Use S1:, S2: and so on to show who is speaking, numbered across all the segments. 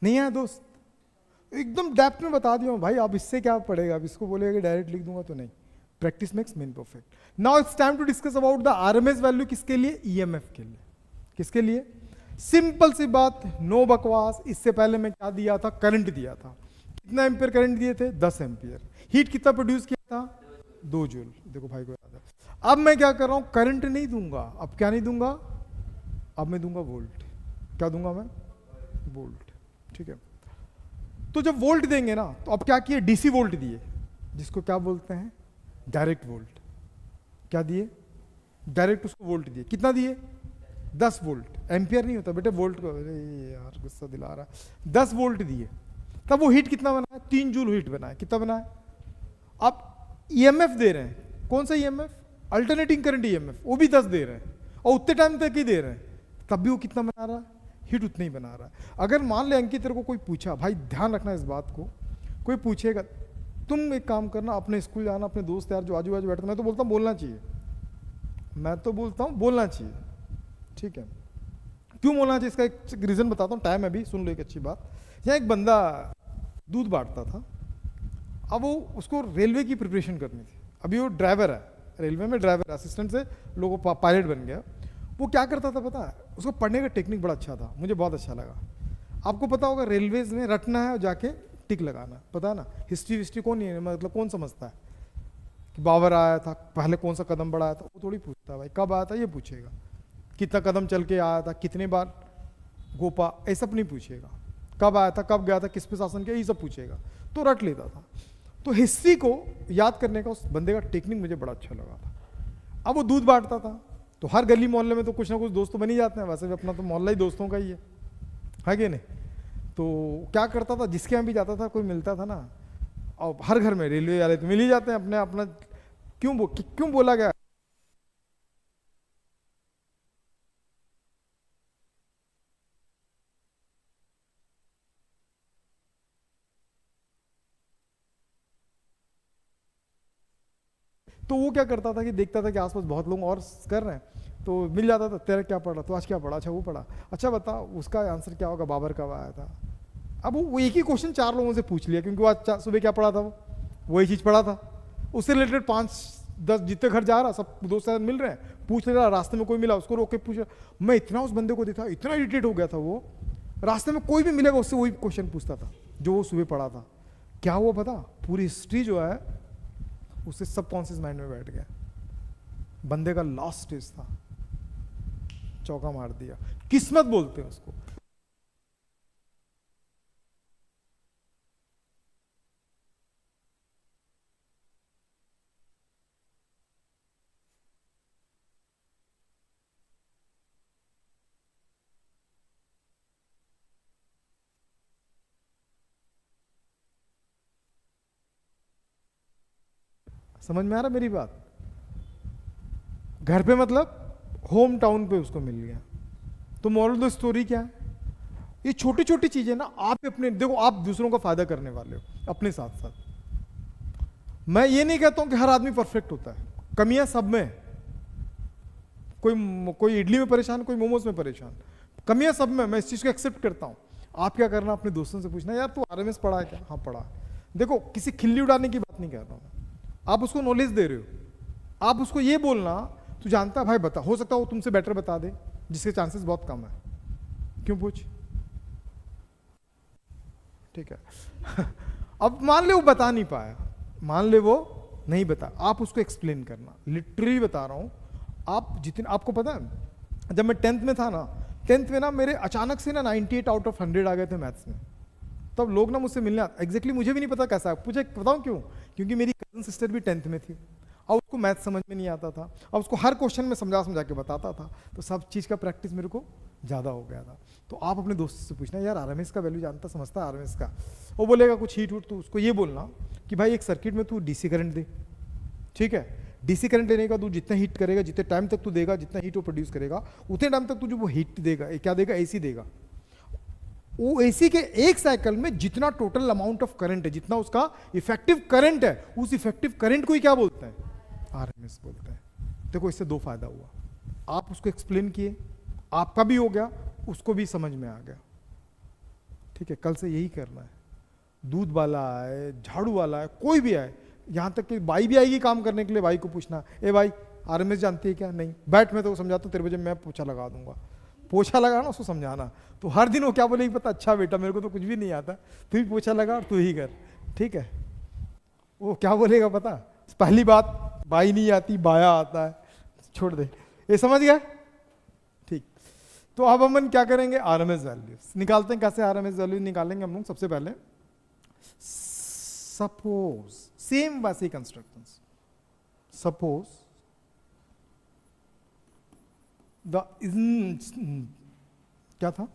S1: नहीं आया दोस्त, एकदम डेप्थ में बता दिया हूँ भाई, अब इससे क्या पड़ेगा, अब इसको बोलेगा कि डायरेक्ट लिख दूंगा तो नहीं। Practice makes man perfect. Now it's time to discuss about the RMS value. किसके लिए? ईएमएफ के लिए। किसके लिए? सिंपल सी बात, नो बकवास। इससे पहले मैं क्या दिया था? करंट दिया था। कितना एम्पियर करंट दिए थे? 10 एम्पियर। हीट कितना प्रोड्यूस किया था? 2 जूल। देखो भाई को याद है। अब मैं क्या कर रहा हूं? करंट नहीं दूंगा। अब क्या नहीं दूंगा? अब मैं दूंगा वोल्ट। क्या दूंगा मैं? वोल्ट। ठीक है, तो जब वोल्ट देंगे ना, तो अब क्या किए? डीसी वोल्ट दिए, जिसको क्या बोलते हैं? Direct volt. क्या दिए? डायरेक्ट उसको वोल्ट दिए। कितना दिए? 10 वोल्ट। एम्पियर नहीं होता बेटे, वोल्ट को। अरे यार गुस्सा दिला रहा है। 10 वोल्ट दिए, तब वो हीट कितना बना है? 3 जूल हीट बना है। कितना बना है? अब ईएमएफ दे रहे हैं। कौन सा ईएमएफ? Alternating current EMF. वो भी 10 दे रहे हैं, और उतने टाइम तक ही दे रहे हैं, तब भी वो कितना बना रहा है? हीट उतना ही बना रहा है। अगर मान ले अंकित तेरे को कोई पूछा, भाई ध्यान रखना इस बात को, कोई पूछेगा, तुम एक काम करना, अपने स्कूल जाना, अपने दोस्त यार जो आजू बाजू बैठते, मैं तो बोलता हूँ बोलना चाहिए, मैं तो बोलता हूँ बोलना चाहिए। ठीक है, क्यों बोलना चाहिए? इसका एक रीजन बताता हूँ। टाइम है अभी, सुन लो एक अच्छी बात। यहाँ एक बंदा दूध बांटता था। अब वो, उसको रेलवे की प्रिपरेशन करनी थी। अभी वो ड्राइवर है, रेलवे में ड्राइवर, असिस्टेंट से लोगों पायलट बन गया। वो क्या करता था पता है? उसको पढ़ने का टेक्निक बड़ा अच्छा था, मुझे बहुत अच्छा लगा। आपको पता होगा रेलवेज में रटना है और जाके टिक लगाना, पता है ना? हिस्ट्री विस्ट्री कौन नहीं है, मतलब कौन समझता है कि बाबर आया था, पहले कौन सा कदम बढ़ाया था? वो थोड़ी पूछता है भाई कब आया था, ये पूछेगा। कितना कदम चल के आया था, कितने बार गोपा, ये सब नहीं पूछेगा। कब आया था, कब गया था, किस पे शासन किया, ये सब पूछेगा। तो रट लेता था। तो हिस्ट्री को याद करने का उस बंदे का टेक्निक मुझे बड़ा अच्छा लगा था। अब वो दूध बांटता था, तो हर गली मोहल्ले में तो कुछ ना कुछ दोस्त तो बन ही जाते हैं, वैसे भी अपना तो मोहल्ला ही दोस्तों का ही है कि नहीं? तो क्या करता था, जिसके यहाँ भी जाता था, कोई मिलता था ना, और हर घर में रेलवे वाले तो मिल ही जाते हैं अपने अपना। क्यों बोला गया? तो वो क्या करता था कि देखता था कि आसपास बहुत लोग और कर रहे हैं, तो मिल जाता था, तेरा क्या पढ़ा, तो आज क्या पढ़ा? अच्छा वो पढ़ा। अच्छा बता उसका आंसर क्या होगा, बाबर कब आया था? अब वो एक ही क्वेश्चन 4 लोगों से पूछ लिया, क्योंकि वो आज सुबह क्या पढ़ा था, वो वही चीज़ पढ़ा था। उससे रिलेटेड 5-10 जितने घर जा रहा, सब दोस्त यार मिल रहे हैं, पूछ ले रहा, रास्ते में कोई मिला उसको रोक के पूछा। मैं इतना उस बंदे को देखा, इतना इरिटेट हो गया था वो, रास्ते में कोई भी मिलेगा उससे वही क्वेश्चन पूछता था जो वो सुबह पढ़ा था। क्या हुआ पता? पूरी हिस्ट्री जो है उससे सबकॉन्शियस माइंड में बैठ गया। बंदे का लास्ट स्टेज था, चौका मार दिया। किस्मत बोलते हैं उसको। समझ में आ रहा मेरी बात? घर पे मतलब होम टाउन पे उसको मिल गया। तो मॉरल द स्टोरी क्या है? ये छोटी छोटी चीजें ना, आप अपने देखो, आप दूसरों का फायदा करने वाले हो अपने साथ साथ। मैं ये नहीं कहता हूं कि हर आदमी परफेक्ट होता है, कमियां सब में। कोई इडली में परेशान, कोई मोमोज में परेशान, कमियां सब में, मैं इस चीज को एक्सेप्ट करता हूं। आप क्या करना, अपने दोस्तों से पूछना, यार तू आरएमएस पढ़ा है क्या? हाँ पढ़ा। देखो किसी खिल्ली उड़ाने की बात नहीं कहता हूं, आप उसको नॉलेज दे रहे हो। आप उसको ये बोलना, तू जानता है भाई, बता, हो सकता है वो तुमसे बेटर बता दे, जिसके चांसेस बहुत कम है। क्यों पूछ? ठीक है। अब मान ले वो बता नहीं पाया, मान ले वो नहीं बता, आप उसको एक्सप्लेन करना। लिटरली बता रहा हूं, आप जितने, आपको पता है जब मैं 10th में था ना, 10th में ना मेरे अचानक से ना 98 आउट ऑफ 100 आ गए थे मैथ्स में। तब लोग ना मुझसे मिलने आते, एग्जैक्टली मुझे भी नहीं पता कैसा, पूछे बताऊं क्यों? क्योंकि मेरी कजन सिस्टर भी 10th में थी, और उसको मैथ समझ में नहीं आता था, और उसको हर क्वेश्चन में समझा समझा के बताता था, तो सब चीज़ का प्रैक्टिस मेरे को ज़्यादा हो गया था। तो आप अपने दोस्त से पूछना, यार आरएमएस का वैल्यू जानता, समझता है आरएमएस का? वो बोलेगा कुछ हीट वूट, तो उसको ये बोलना कि भाई एक सर्किट में तू डीसी करंट दे, ठीक है? डीसी करंट देने का तू जितना हीट करेगा, जितने टाइम तक तू देगा, जितना हीट वो प्रोड्यूस करेगा, उतने टाइम तक तुझे वो हीट देगा। क्या देगा? एसी देगा। वो एसी के एक साइकिल में जितना टोटल अमाउंट ऑफ करंट है, जितना उसका इफेक्टिव करंट है, उस इफेक्टिव करंट को ही क्या बोलते हैं? आरएमएस बोलते हैं। देखो इससे 2 फायदा हुआ, आप उसको एक्सप्लेन किए, आपका भी हो गया, उसको भी समझ में आ गया। ठीक है, कल से यही करना है। दूध वाला आए, झाड़ू वाला है, कोई भी आए, यहाँ तक कि बाई भी आएगी काम करने के लिए, बाई को पूछना, ए भाई आरएमएस जानती है क्या? नहीं, बैठ मैं तो समझाता हूँ, तेरे बजे मैं पोछा लगा दूंगा। पोछा लगाना उसको समझाना, तो हर दिन वो क्या बोलेगी पता, अच्छा बेटा मेरे को तो कुछ भी नहीं आता, तू ही पोछा लगा और तू ही कर, ठीक है। वो क्या बोलेगा पता, पहली बात बाई नहीं आती, बाया आता है, छोड़ दे, ये समझ गया? ठीक, तो अब हम क्या करेंगे, आरएमएस वैल्यूज निकालते हैं। कैसे आरएमएस वैल्यू निकालेंगे हम लोग? सबसे पहले सपोज, सेम वैसे कंस्ट्रक्शंस, सपोज द क्या था,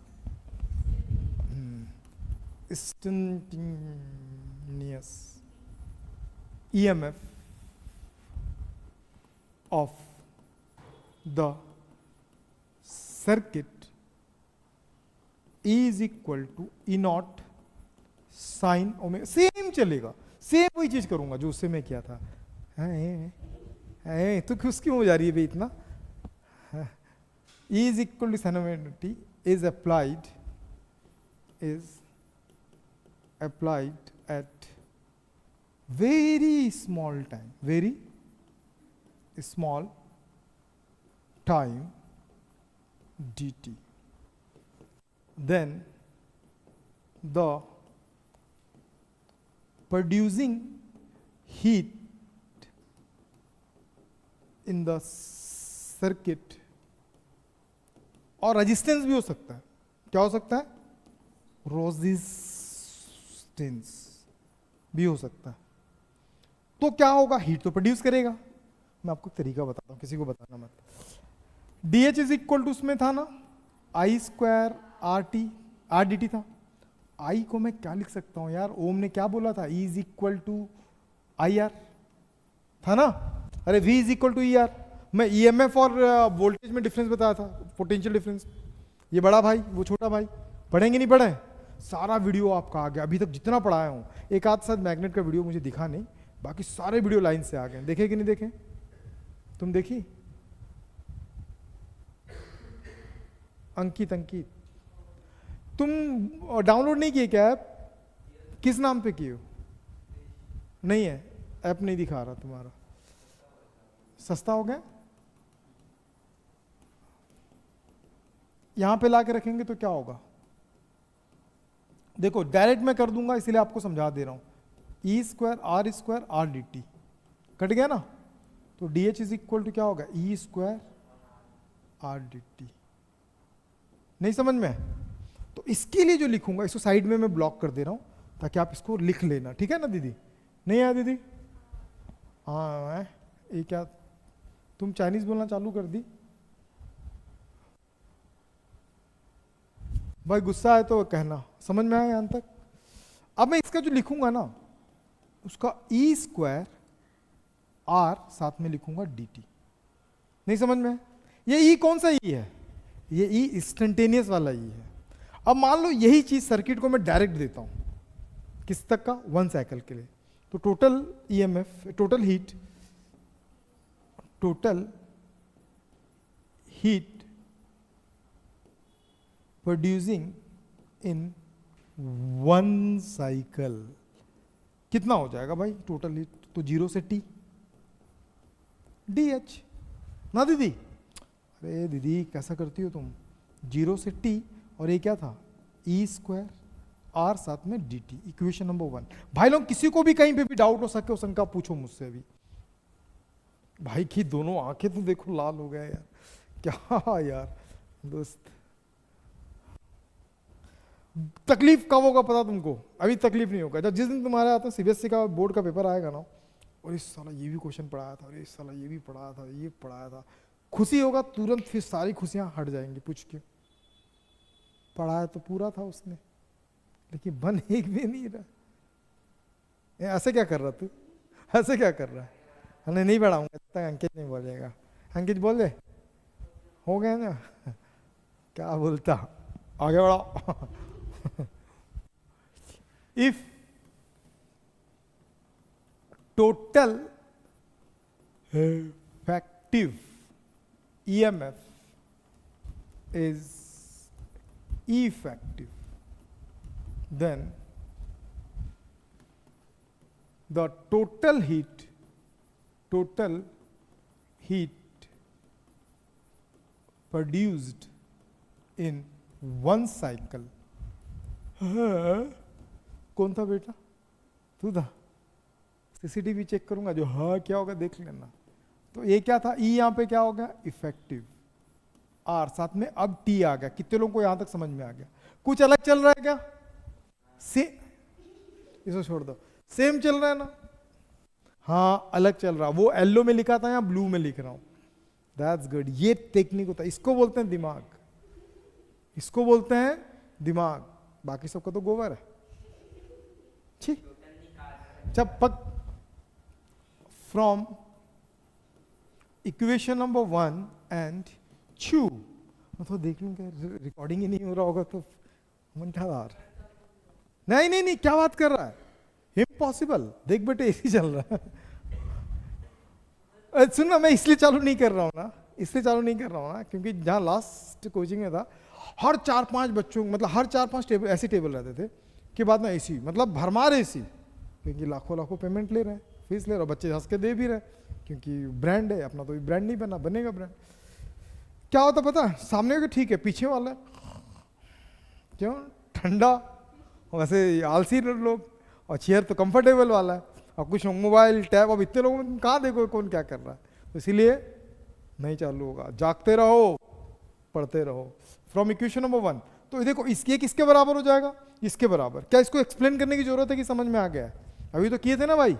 S1: instantaneous EMF of the circuit is equal to E naught sin omega. Same चलेगा, सेम वही चीज करूंगा जो उससे मैं किया था। तो खुश क्यों हो जा रही है भाई इतना? E is equal to sin omega t is applied at very small time, very small time dt. Then the producing heat in the circuit, और रेजिस्टेंस भी हो सकता है, क्या हो सकता है, रेजिस्टेंस भी हो सकता है। तो क्या होगा, हीट तो प्रोड्यूस करेगा। मैं आपको तरीका बताता हूँ, किसी को बताना मत। D H is equal to उसमें था ना I square R D t था। आई को मैं क्या लिख सकता हूँ यार, ओम ने क्या बोला था, E is equal to I R था ना। अरे V is equal to E R, मैं ई एम एफ और वोल्टेज में डिफरेंस बताया था, पोटेंशियल डिफरेंस। ये बड़ा भाई वो छोटा भाई, पढ़ेंगे नहीं पढ़े, सारा वीडियो आपका आ गया अभी तक जितना पढ़ाया हूँ। एक आध साथ मैग्नेट का वीडियो मुझे दिखा नहीं, बाकी सारे वीडियो लाइन से आ गए। देखे कि नहीं देखे? तुम देखी? अंकित तुम डाउनलोड नहीं किए क्या ऐप? किस नाम पे किए हो? नहीं है, ऐप नहीं दिखा रहा तुम्हारा, सस्ता हो गया। यहां पे ला के रखेंगे तो क्या होगा, देखो डायरेक्ट मैं कर दूंगा इसलिए आपको समझा दे रहा हूं। E square R D T cut गया ना, तो D H is equal to क्या होगा, E square R D T. नहीं समझ में? तो इसके लिए जो लिखूंगा इसको साइड में मैं ब्लॉक कर दे रहा हूं ताकि आप इसको लिख लेना, ठीक है ना दीदी? नहीं आया दीदी? हाँ, ये क्या तुम चाइनीज बोलना चालू कर दी? भाई गुस्सा है तो कहना, समझ में आया यहां तक? अब मैं इसका जो लिखूंगा ना, उसका ई स्क्वायर आर साथ में लिखूंगा डी टी। नहीं समझ में? ये ई कौन सा ई है? ये ई इंस्टेंटेनियस वाला ई है। अब मान लो यही चीज सर्किट को मैं डायरेक्ट देता हूं, किस तक का, 1 साइकिल के लिए, तो total EMF, total heat producing in 1 cycle कितना हो जाएगा भाई टोटल हीट? तो 0 से टी डी एच ना दीदी। अरे दीदी कैसा करती हो तुम, 0 से टी और ये क्या था, ई स्क्वायर आर साथ में डी टी, इक्वेशन नंबर 1। भाई लोग किसी को भी कहीं पे भी डाउट हो सके, शंका पूछो मुझसे अभी। भाई की दोनों आंखें तो देखो लाल हो गया यार, क्या यार दोस्त। तकलीफ कब होगा पता तुमको? अभी तकलीफ नहीं होगा, जब जिस दिन तुम्हारे आता सीबीएसई का बोर्ड का पेपर आएगा ना, और इस साला ये भी क्वेश्चन पढ़ाया था, और इस साला ये भी पढ़ाया था, ये पढ़ाया था, खुशी होगा तुरंत, फिर सारी खुशियां हट जाएंगी। पूछ के पढ़ाया तो पूरा था उसने, लेकिन बन एक भी नहीं रहा। ऐसे क्या कर रहा तू, ऐसे क्या कर रहा है? हमने नहीं पढ़ाऊंगा तक अंकित नहीं बोलेगा। अंकित बोल दे, हो गया ना? क्या बोलता, आगे बढ़ाओ। If total effective EMF is effective then the total heat produced in one cycle, कौन था बेटा? तू था? सीसीटीवी चेक करूंगा जो हाँ क्या होगा देख लेना। तो ये क्या था? ई यहाँ पे क्या हो गया? इफेक्टिव। आर साथ में अब टी आ गया। कितने लोगों को यहां तक समझ में आ गया? कुछ अलग चल रहा है क्या? इसको छोड़ दो, सेम चल रहा है ना? हाँ अलग चल रहा। वो येलो में लिखा था या ब्लू में लिख रहा हूं। That's good. ये टेक्निक होता है, इसको बोलते हैं दिमाग, इसको बोलते हैं दिमाग। बाकी सबका तो गोबर है। ठीक, जब पक फ्रॉम इक्वेशन नंबर 1 एंड 2, मैं तो देख लूं क्या रिकॉर्डिंग ही नहीं हो रहा होगा तो मंठादार। नहीं नहीं नहीं, क्या बात कर रहा है? इम्पॉसिबल। देख बेटे एसी चल रहा है। सुन ना, मैं इसलिए चालू नहीं कर रहा हूँ ना, इसलिए चालू नहीं कर रहा हूँ ना क्योंकि जहाँ लास्ट कोचिंग में था, हर 4-5 बच्चों मतलब हर 4-5 टेबल ऐसे टेबल रहते थे कि बाद में एसी मतलब भरमार एसी, क्योंकि लाखों पेमेंट ले रहे हैं, फीस ले रहे हैं, बच्चे हंस के दे भी रहे क्योंकि ब्रांड है अपना। तो ब्रांड नहीं बना, बनेगा ब्रांड। क्या होता पता है? सामने का ठीक है, पीछे वाला क्यों ठंडा, वैसे आलसी लोग, और चेयर तो कंफर्टेबल वाला है, और कुछ मोबाइल टैब। अब इतने लोगों में कहाँ देखो कौन क्या कर रहा है, तो इसीलिए नहीं चालू होगा। जागते रहो, पढ़ते रहो। फ्रॉम इक्वेशन नंबर 1, तो देखो इसके किसके बराबर हो जाएगा? इसके बराबर। क्या इसको एक्सप्लेन करने की जरूरत है कि समझ में आ गया है? अभी तो किए थे ना भाई।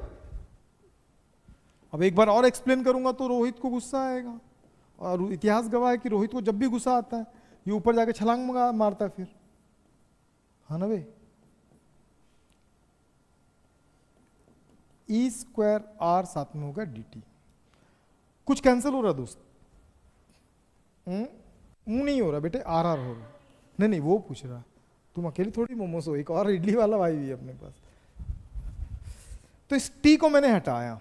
S1: अब एक बार और एक्सप्लेन करूंगा तो रोहित को गुस्सा आएगा, और इतिहास गवाह है कि रोहित को जब भी गुस्सा आता है ये ऊपर जाके छलांग मारता है फिर। हाँ ना भाई? ई स्क्वायर आर साथ में होगा डी टी। कुछ कैंसिल हो रहा दोस्त? नहीं हो रहा बेटे, आर आर हो रहा। नहीं नहीं, वो पूछ रहा, तुम अकेली थोड़ी मोमोस हो, एक और इडली वाला भाई भी है अपने पास। तो इस टी को मैंने हटाया।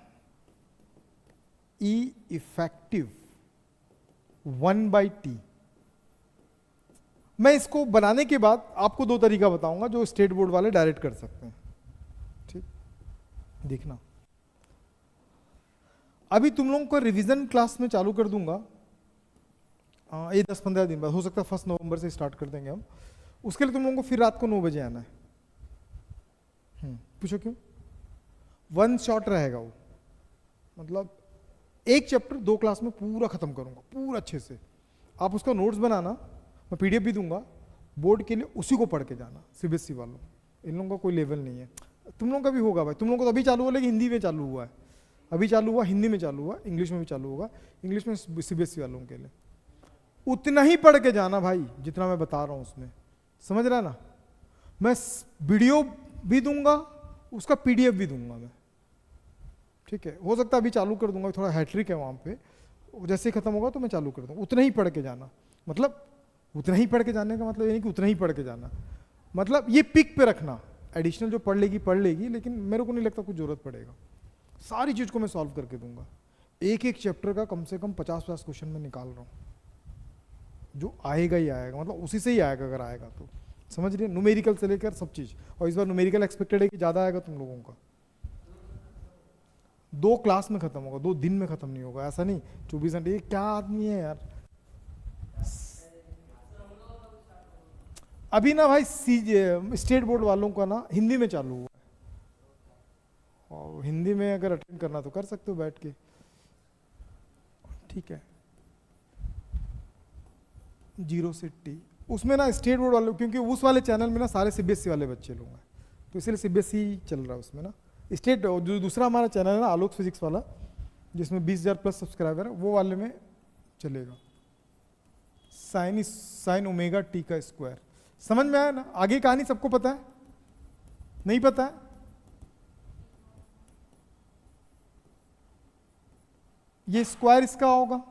S1: ई इफेक्टिव 1/T। मैं इसको बनाने के बाद आपको 2 तरीका बताऊंगा जो स्टेट बोर्ड वाले डायरेक्ट कर सकते हैं। ठीक, देखना। अभी तुम लोगों को रिवीजन क्लास में चालू कर दूंगा, ये 10-15 दिन बाद, हो सकता है 1 नवंबर से स्टार्ट कर देंगे हम। उसके लिए तुम लोगों को फिर रात को 9 बजे आना है। पूछो क्यों? 1 शॉट रहेगा वो, मतलब एक चैप्टर 2 क्लास में पूरा खत्म करूंगा, पूरा अच्छे से। आप उसका नोट्स बनाना, मैं पीडीएफ भी दूंगा बोर्ड के लिए, उसी को पढ़ के जाना। सीबीएसई वालों, इन लोगों का कोई लेवल नहीं है। तुम लोगों का भी होगा भाई, तुम लोगों को तो अभी चालू हुआ, लेकिन हिंदी में चालू हुआ है। अभी चालू हुआ, हिंदी में चालू हुआ, इंग्लिश में भी चालू होगा। इंग्लिश में सीबीएसई वालों के लिए उतना ही पढ़ के जाना भाई जितना मैं बता रहा हूँ उसमें, समझ रहा है ना? मैं वीडियो भी दूंगा, उसका पीडीएफ भी दूंगा मैं। ठीक है, हो सकता है अभी चालू कर दूंगा, थोड़ा हैट्रिक है वहाँ पे, जैसे ही खत्म होगा तो मैं चालू कर दूंगा। उतना ही पढ़ के जाना, मतलब उतना ही पढ़ के जाने का मतलब ये नहीं कि उतना ही पढ़ के जाना, मतलब ये पिक पे रखना। एडिशनल जो पढ़ लेगी, लेकिन मेरे को नहीं लगता कुछ जरूरत पड़ेगा। सारी चीज को मैं सॉल्व करके दूंगा। एक चैप्टर का कम से कम 50-50 क्वेश्चन मैं निकाल रहा हूँ, जो आएगा ही आएगा, मतलब उसी से ही आएगा अगर आएगा तो। समझ रहे? न्यूमेरिकल से लेकर सब चीज। और इस बार न्यूमेरिकल एक्सपेक्टेड है कि ज्यादा आएगा तुम लोगों का। 2 क्लास में खत्म होगा, 2 दिन में खत्म नहीं होगा, ऐसा नहीं 24 घंटे। ये क्या आदमी है यार? अभी ना भाई स्टेट बोर्ड वालों का ना हिंदी में चालू हुआ है, और हिंदी में अगर अटेंड करना तो कर सकते हो बैठ के। ठीक है, 0 से T उसमें ना स्टेट बोर्ड वाले, क्योंकि उस वाले चैनल में ना सारे सीबीएसई वाले बच्चे लोग हैं, तो इसलिए सीबीएसई चल रहा है उसमें ना। स्टेट जो दूसरा हमारा चैनल है ना, आलोक फिजिक्स वाला, जिसमें 20,000+ सब्सक्राइबर है, वो वाले में चलेगा। साइन ओमेगा टी का स्क्वायर। समझ में आया ना? आगे कहानी सबको पता है? नहीं पता है? ये स्क्वायर इसका होगा।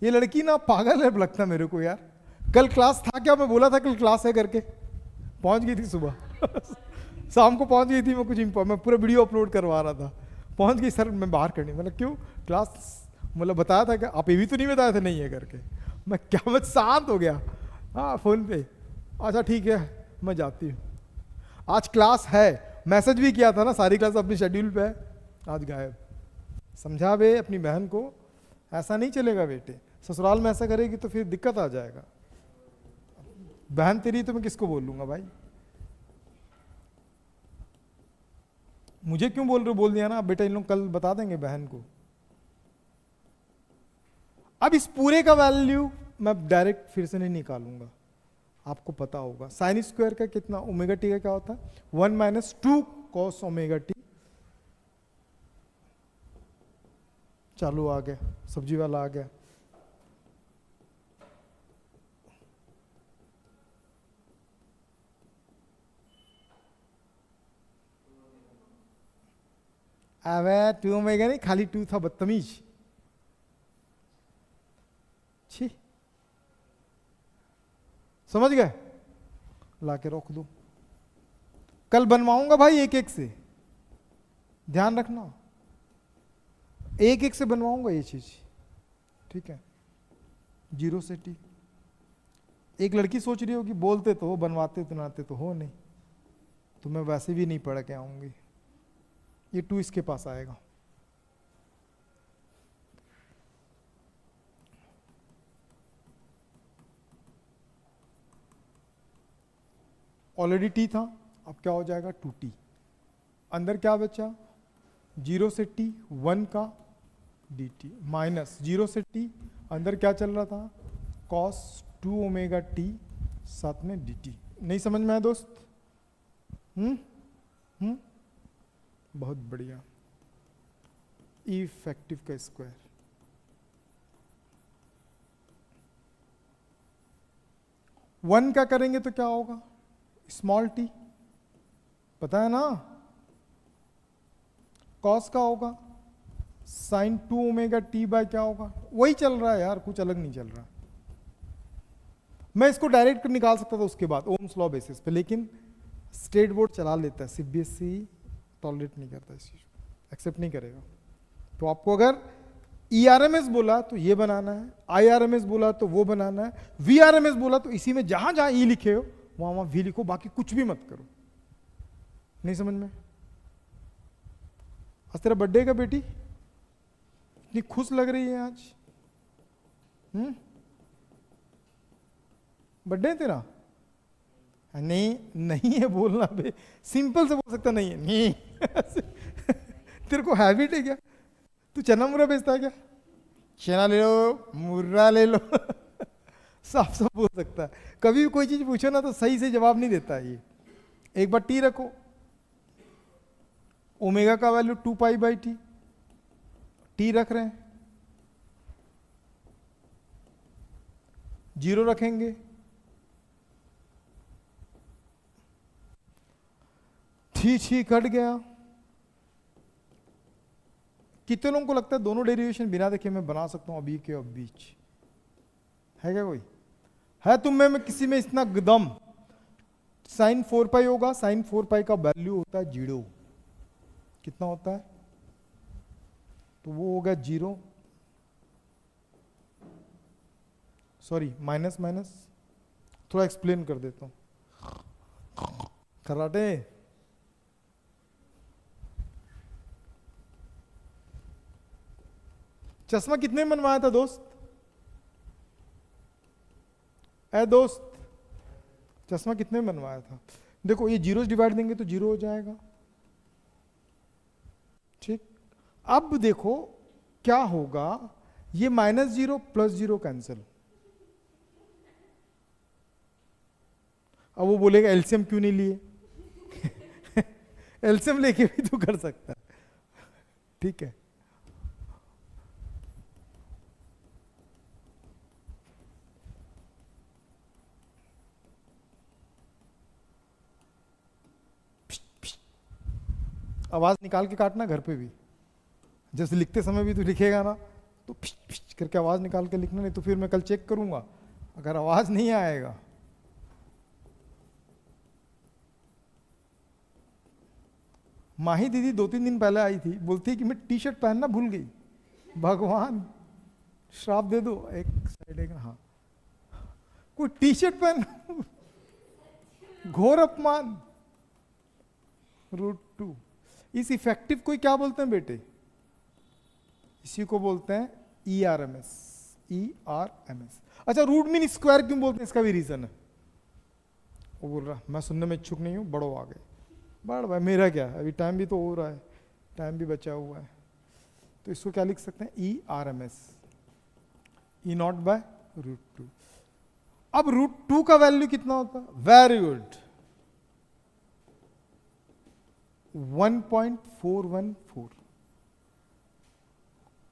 S1: ये लड़की ना पागल है लगता मेरे को यार। कल क्लास था क्या? मैं बोला था कल क्लास है करके, पहुंच गई थी सुबह शाम को पहुंच गई थी। मैं कुछ मैं पूरा वीडियो अपलोड करवा रहा था, पहुंच गई सर मैं बाहर करनी। मतलब क्यों? क्लास मतलब बताया था कि आप ये भी तो नहीं बताया था नहीं है करके। मैं क्या, मैं शांत हो गया। हाँ फोन पे अच्छा ठीक है, मैं जाती हूँ, आज क्लास है, मैसेज भी किया था ना, सारी क्लास अपनी शेड्यूल पे है, आज गायब। समझा बे अपनी बहन को, ऐसा नहीं चलेगा बेटे, ससुराल में ऐसा करेगी तो फिर दिक्कत आ जाएगा। बहन तेरी तो मैं किसको बोल लूंगा भाई, मुझे क्यों बोल रहे हो, बोल दिया ना, बेटा इन लोग कल बता देंगे बहन को। अब इस पूरे का वैल्यू मैं डायरेक्ट फिर से नहीं निकालूंगा, आपको पता होगा साइन स्क्वायर का कितना, ओमेगा टी का क्या होता है, 1 - 2 cos ओमेगा टी। चालू आ गया, सब्जी वाला आ गया। अबे 2 ओमेगा नहीं, खाली 2 था, बदतमीज। छी, समझ गए, लाके रख दो, कल बनवाऊंगा भाई एक एक से, ध्यान रखना, एक एक से बनवाऊंगा ये चीज, ठीक है। 0 से टी। एक लड़की सोच रही होगी बोलते तो हो, बनवाते तो नाते तो हो नहीं, तो मैं वैसे भी नहीं पढ़ के आऊंगी, ये 2 इसके पास आएगा। ऑलरेडी टी था, अब क्या हो जाएगा 2t, अंदर क्या बचा, 0 से t 1 का dt माइनस 0 से t, अंदर क्या चल रहा था, cos 2 ओमेगा t साथ में dt। नहीं समझ में आया दोस्त? बहुत बढ़िया, ई इफेक्टिव का स्क्वायर, वन का करेंगे तो क्या होगा, स्मॉल टी, पता है ना, कॉस का होगा साइन 2 ओमेगा टी बाय क्या होगा, वही चल रहा है यार, कुछ अलग नहीं चल रहा। मैं इसको डायरेक्ट निकाल सकता था उसके बाद ओम्स लॉ बेसिस पे, लेकिन स्टेट बोर्ड चला लेता है, सीबीएसई टॉलरेट नहीं करता इस चीज को, एक्सेप्ट नहीं करेगा। तो आपको अगर ईआरएमएस बोला तो ये बनाना है, आईआरएमएस बोला तो वो बनाना है, वीआरएमएस बोला तो इसी में जहां जहां ई लिखे हो वहां वहां वी लिखो, बाकी कुछ भी मत करो। नहीं समझ में? आज तेरा बर्थडे का बेटी, इतनी खुश लग रही है आज, बर्थडे है तेरा? नहीं नहीं है बोलना बे, सिंपल से बोल सकता नहीं है, नहीं तेरे को हैबिट है क्या, तू चना मुर्रा बेचता है क्या, चना ले लो मुर्रा ले लो साफ साफ बोल सकता है। कभी भी कोई चीज पूछो ना तो सही से जवाब नहीं देता है ये। एक बार टी रखो, ओमेगा का value 2 pi by T, T रख रहे हैं, 0 रखेंगे, थी कट गया। कितने लोगों को लगता है दोनों डेरिवेशन बिना देखे मैं बना सकता हूं अभी के अब बीच, है क्या कोई? है तुम में किसी में इतना गदम? साइन 4 पाई होगा, साइन 4 पाई का वैल्यू होता है 0, कितना होता है, तो वो होगा 0, सॉरी माइनस माइनस, थोड़ा एक्सप्लेन कर देता हूं कराटे। चश्मा कितने में बनवाया था दोस्त? दोस्त चश्मा कितने में बनवाया था? देखो ये जीरो डिवाइड देंगे तो 0 हो जाएगा, ठीक। अब देखो क्या होगा, ये -0 + 0 कैंसिल। अब वो बोलेगा एलसीएम क्यों नहीं लिए एलसीएम लेके भी तो कर सकता है, ठीक है। आवाज निकाल के काटना घर पे भी, जैसे लिखते समय भी तू लिखेगा ना तो फिश फिश करके आवाज निकाल के लिखना, नहीं तो फिर मैं कल चेक करूंगा अगर आवाज नहीं आएगा। माही दीदी 2-3 दिन पहले आई थी, बोलती है कि मैं टी शर्ट पहनना भूल गई, भगवान श्राप दे दो। एक साइड एक, हाँ कोई टी शर्ट पहन घोर अपमान। √2। इस इफेक्टिव को क्या बोलते हैं बेटे? इसी को बोलते हैं ERMS। ERMS। अच्छा, रूट मीन स्क्वायर क्यों बोलते हैं? इसका भी रीजन है। वो बोल रहा मैं सुनने में इच्छुक नहीं हूं, बढ़ो आगे। बढ़ भाई, मेरा क्या है, अभी टाइम भी तो हो रहा है, टाइम भी बचा हुआ है। तो इसको क्या लिख सकते हैं? ERMS, E0/√2। अब √2 का वैल्यू कितना होता है? Very good, 1.414।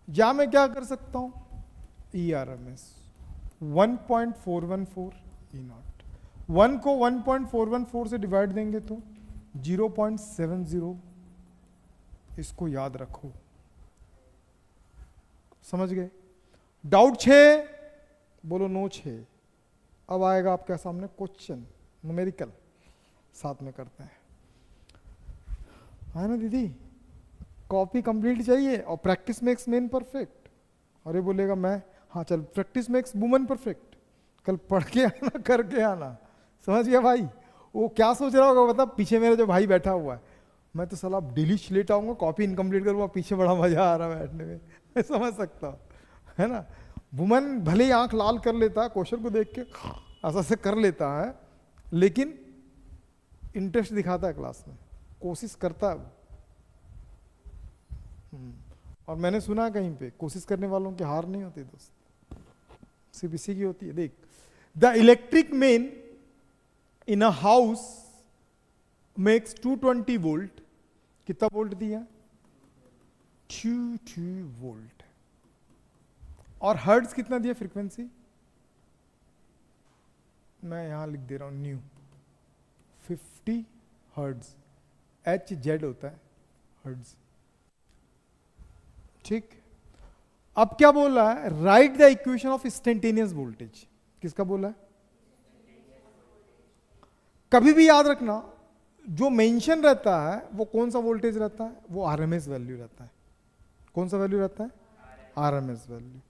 S1: या मैं क्या कर सकता हूं? ERMS 1.414 E0। 1 को 1.414 से डिवाइड देंगे तो 0.70। इसको याद रखो, समझ गए? डाउट 6? बोलो नो 6। अब आएगा आपके सामने क्वेश्चन, न्यूमेरिकल, साथ में करते हैं, है ना दीदी? कॉपी कंप्लीट चाहिए और प्रैक्टिस मेक्स मैन परफेक्ट। अरे बोलेगा मैं, हाँ चल, प्रैक्टिस मेक्स वुमन परफेक्ट। कल पढ़ के आना, करके आना, समझ गया भाई? वो क्या सोच रहा होगा बता, पीछे मेरा जो भाई बैठा हुआ है, मैं तो साला डेली लेट आऊंगा, कॉपी इनकम्प्लीट करूंगा, पीछे बड़ा मजा आ रहा है बैठने में। मैं समझ सकता हूँ, है ना? वुमन भले ही आंख लाल कर लेता है, क्वेश्चन को देख के ऐसा से कर लेता है, लेकिन इंटरेस्ट दिखाता है क्लास में, कोशिश करता है। और मैंने सुना कहीं पे, कोशिश करने वालों की हार नहीं होती दोस्त, सिर्फ इसी की होती है। देख, the electric main in a house makes 220 volt. कितना वोल्ट दिया? 2 वोल्ट। और हर्ट्ज कितना दिया फ्रीक्वेंसी? मैं यहां लिख दे रहा हूं, न्यू 50 हर्ट्ज। HZ होता है हर्ट्ज, ठीक। अब क्या बोल रहा है? Right the equation of instantaneous voltage. किसका बोला है? कभी भी याद रखना, जो मेंशन रहता है वो कौन सा वोल्टेज रहता है? वो RMS वैल्यू रहता है। कौन सा वैल्यू रहता है? RMS value.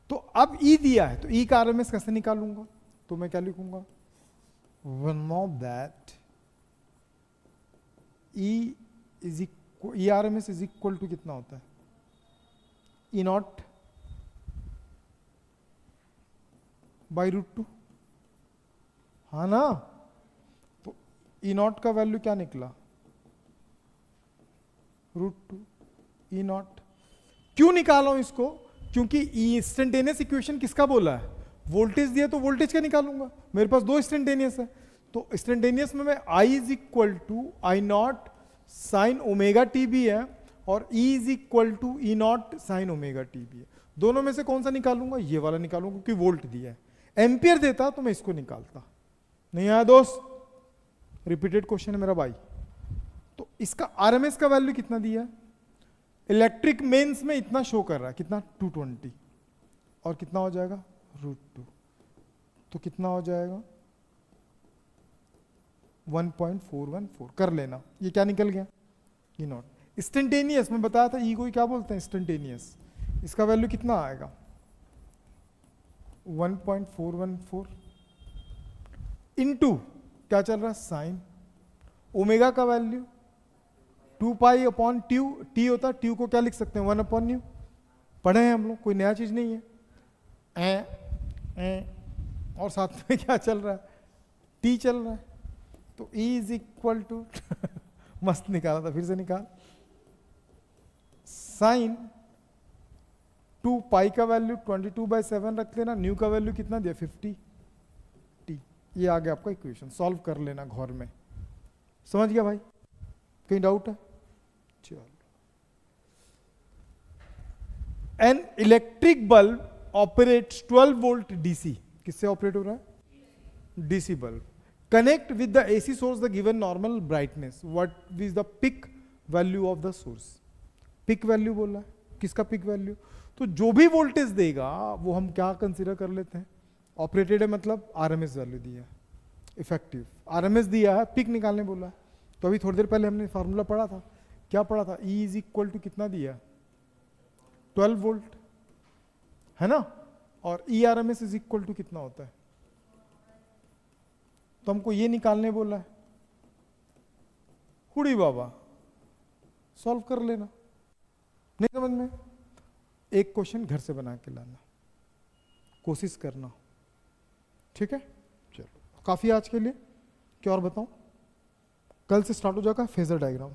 S1: तो अब E दिया है, तो E का RMS कैसे निकालूंगा? तो मैं क्या लिखूंगा? One of that ERMS is equal to कितना होता है? E0 बाई √2, हाँ ना? तो E0 का वैल्यू क्या निकला? √2 E0। क्यों निकाला हूं इसको? क्योंकि इंस्टेंटेनियस इक्वेशन किसका बोला है? वोल्टेज दिया तो वोल्टेज का निकालूंगा। मेरे पास दो इंस्टेंटेनियस है, तो इंस्टेंटेनियस में मैं I is equal to I0 sine omega t भी है, और E is equal to E0 sine omega t भी है। दोनों में से कौन सा निकालूंगा? ये वाला निकालूंगा, क्योंकि वोल्ट दिया है। एम्पियर देता तो मैं इसको निकालता। नहीं आया दोस्त? रिपीटेड क्वेश्चन है मेरा भाई। तो इसका RMS का वैल्यू कितना दिया है? इलेक्ट्रिक मेंस में इतना शो कर रहा है, कितना? 220। और कितना हो जाएगा? √2। तो कितना हो जाएगा? 1.414। कर लेना, ये क्या निकल गया? E0। इंस्टेंटेनियस में बताया था, E को क्या बोलते हैं? इंस्टेंटेनियस। इसका वैल्यू कितना आएगा? 1.414 इनटू क्या चल रहा है? साइन ओमेगा का वैल्यू 2 पाई अपॉन ट्यू। टी होता है, ट्यू को क्या लिख सकते हैं? 1 अपॉन न्यू। पढ़े हैं हम लोग, कोई नया चीज नहीं है। और साथ में क्या चल रहा है? टी चल रहा है। तो E इज इक्वल टू मस्त निकाला था, फिर से निकाल। साइन 2 पाई का वैल्यू 22/7 रख लेना, न्यू का वैल्यू कितना दिया? 50 टी। ये आ गया आपका इक्वेशन। सॉल्व कर लेना घर में। समझ गया भाई? कहीं डाउट है? चलो, an electric bulb operates 12 volt DC। किससे ऑपरेट हो रहा है? DC bulb. Connect with the AC source the given normal brightness. What is the peak value of the source? Peak value बोला है। किसका पिक वैल्यू? तो जो भी वोल्टेज देगा वो हम क्या कंसीडर कर लेते हैं? ऑपरेटेड है, मतलब RMS वैल्यू दिया है। इफेक्टिव RMS दिया है, पिक निकालने बोला है। तो अभी थोड़ी देर पहले हमने फार्मूला पढ़ा था, क्या पढ़ा था? E इज इक्वल टू कितना दिया? 12 वोल्ट, है ना? और ERMS इज इक्वल टू कितना होता है? तो हमको ये निकालने बोला है, उड़ी बाबा, सॉल्व कर लेना। नहीं समझ में, एक क्वेश्चन घर से बना के लाना, कोशिश करना, ठीक है। चलो काफी आज के लिए, क्या और बताऊं? कल से स्टार्ट हो जाएगा फेजर डायग्राम,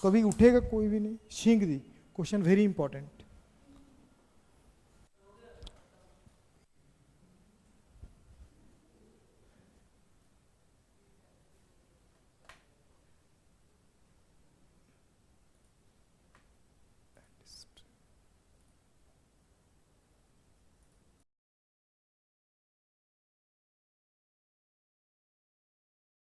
S1: कभी उठेगा कोई भी नहीं, छींक दी, क्वेश्चन वेरी इंपॉर्टेंट।